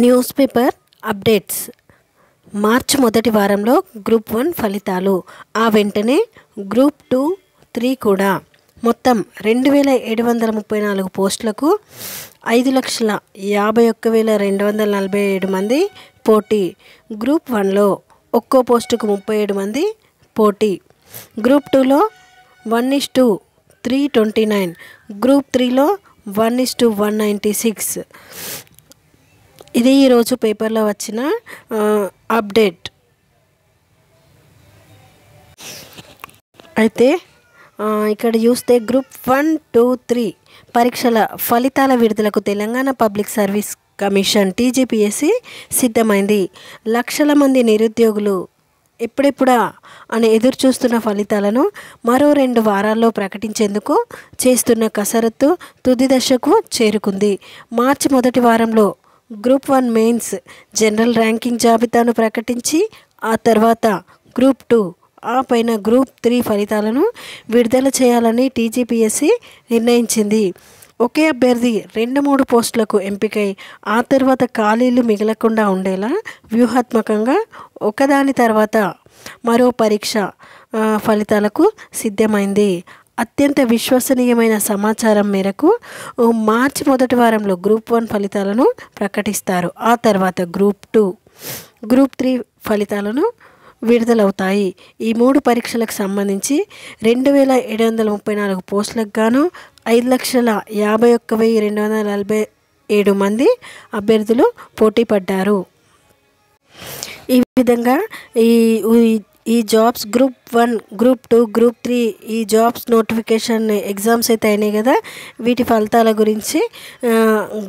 News paper updates మార్చి మొదటి వారంలో group 1 ఫలితాలు ఆ వెంటనే గ్రూప్ 2, 3 కూడా మొత్తం 2734 పోస్టులకు 5,51,247 మంది పోటీ. గ్రూప్ 1లో ఒక్కో పోస్టుకు 37 మంది పోటీ. గ్రూప్ 2లో 1:329, గ్రూప్ 3లో 1:196. ఇది ఈరోజు పేపర్లో వచ్చిన అప్డేట్. అయితే ఇక్కడ చూస్తే గ్రూప్ 1, 2, 3 పరీక్షల ఫలితాల విడుదలకు Telangana public service commission TGPSC సిద్ధమైంది. లక్షల మంది నిరుద్యోగులు ఎప్పుడెప్పుడా అని ఎదురు చూస్తున్న ఫలితాలను మరో 2 వారాల్లో ప్రకటించేందుకు చేస్తున్న కసరత్తు తుది దశకు చేరుకుంది. మార్చి మొదటి వారంలో గ్రూప్ 1 మెయిన్స్ జనరల్ ర్యాంకింగ్ జాబితాను ప్రకటించి ఆ తర్వాత గ్రూప్ 2 ఆ పైన గ్రూప్ 3 ఫలితాలను విడుదల చేయాలని TGPSC నిర్ణయించింది. ఒకే అభ్యర్థి 2-3 పోస్టులకు ఎంపికై ఆ తర్వాత ఖాళీలు మిగలకుండా ఉండేలా వ్యూహాత్మకంగా ఒకదాని తర్వాత మరో పరీక్ష ఫలితాలకు సిద్ధమైంది. అత్యంత విశ్వసనీయమైన సమాచారం మేరకు మార్చి మొదటి వారంలో గ్రూప్ 1 ఫలితాలను ప్రకటిస్తారు. ఆ తర్వాత గ్రూప్ 2, గ్రూప్ 3 ఫలితాలను విడుదలవుతాయి. ఈ 3 పరీక్షలకు సంబంధించి 2734 పోస్టులకు గాను 5,51,247 మంది అభ్యర్థులు పోటీ పడ్డారు. ఈ విధంగా ఈ జాబ్స్ గ్రూప్ 1, గ్రూప్ 2, గ్రూప్ 3 ఈ జాబ్స్ నోటిఫికేషన్ ఎగ్జామ్స్ అయితే అయినాయి కదా, వీటి ఫలితాల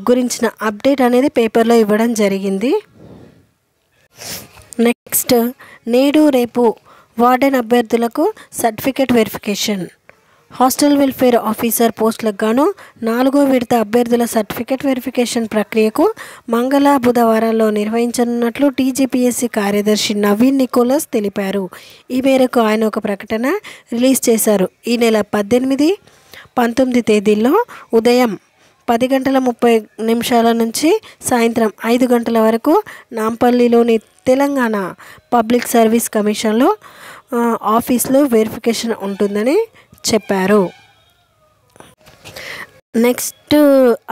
గురించిన అప్డేట్ అనేది పేపర్లో ఇవ్వడం జరిగింది. నెక్స్ట్, నేడు రేపు వార్డెన్ అభ్యర్థులకు certificate verification. Hostel welfare officer పోస్టులకు గాను 4వ విడత అభ్యర్థుల సర్టిఫికేట్ వెరిఫికేషన్ ప్రక్రియకు మంగళ, బుధవారాల్లో నిర్వహించనున్నట్లు TGPSC కార్యదర్శి నవీన్ నికోలస్ తెలిపారు. ఈ మేరకు ఆయన ఒక ప్రకటన రిలీజ్ చేశారు. ఈ నెల 18, 19 తేదీల్లో ఉదయం 10:30 నుంచి సాయంత్రం 5 గంటల వరకు నాంపల్లిలోని తెలంగాణ పబ్లిక్ సర్వీస్ కమిషన్లో ఆఫీస్లో వెరిఫికేషన్ ఉంటుందని చెప్పారు. నెక్స్ట్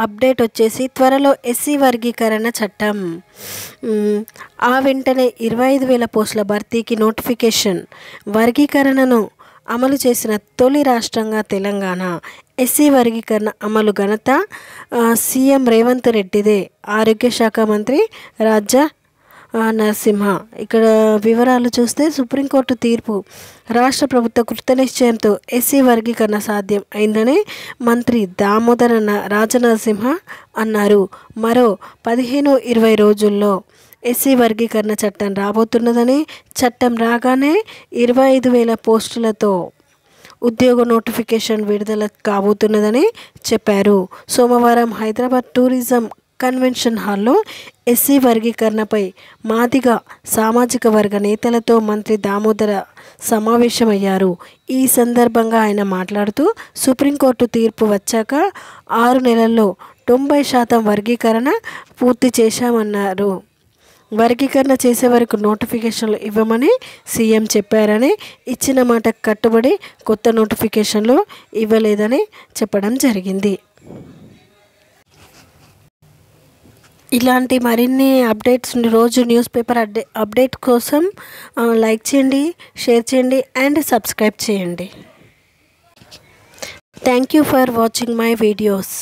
అప్డేట్ వచ్చేసి త్వరలో SC వర్గీకరణ చట్టం. ఆ వెంటనే 25,000 పోస్టుల భర్తీకి నోటిఫికేషన్. వర్గీకరణను అమలు చేసిన తొలి రాష్ట్రంగా తెలంగాణ. SC వర్గీకరణ అమలు ఘనత సీఎం రేవంత్ రెడ్డిదే. ఆరోగ్య శాఖ మంత్రి రాజా నరసింహ. ఇక్కడ వివరాలు చూస్తే సుప్రీంకోర్టు తీర్పు రాష్ట్ర ప్రభుత్వ కృతనిశ్చయంతో SC వర్గీకరణ సాధ్యం అయిందని మంత్రి దామోదర రాజనరసింహ అన్నారు. మరో 15-20 రోజుల్లో SC వర్గీకరణ చట్టం రాబోతున్నదని, చట్టం రాగానే 25,000 పోస్టులతో ఉద్యోగ నోటిఫికేషన్ విడుదల కాబోతున్నదని చెప్పారు. సోమవారం హైదరాబాద్ టూరిజం కన్వెన్షన్ హాల్లో SC వర్గీకరణపై మాదిగ సామాజిక వర్గ నేతలతో మంత్రి దామోదర సమావేశమయ్యారు. ఈ సందర్భంగా ఆయన మాట్లాడుతూ సుప్రీంకోర్టు తీర్పు వచ్చాక 6 నెలల్లో 90% వర్గీకరణ పూర్తి చేశామన్నారు. వర్గీకరణ చేసే వరకు నోటిఫికేషన్లు ఇవ్వమని సీఎం చెప్పారని, ఇచ్చిన మాటకు కట్టుబడి కొత్త నోటిఫికేషన్లు ఇవ్వలేదని చెప్పడం జరిగింది. ఇలాంటి మరిన్ని అప్డేట్స్ రోజు న్యూస్ పేపర్ అప్డేట్ కోసం లైక్ చేయండి, షేర్ చేయండి అండ్ సబ్స్క్రైబ్ చేయండి. Thank you for watching my videos.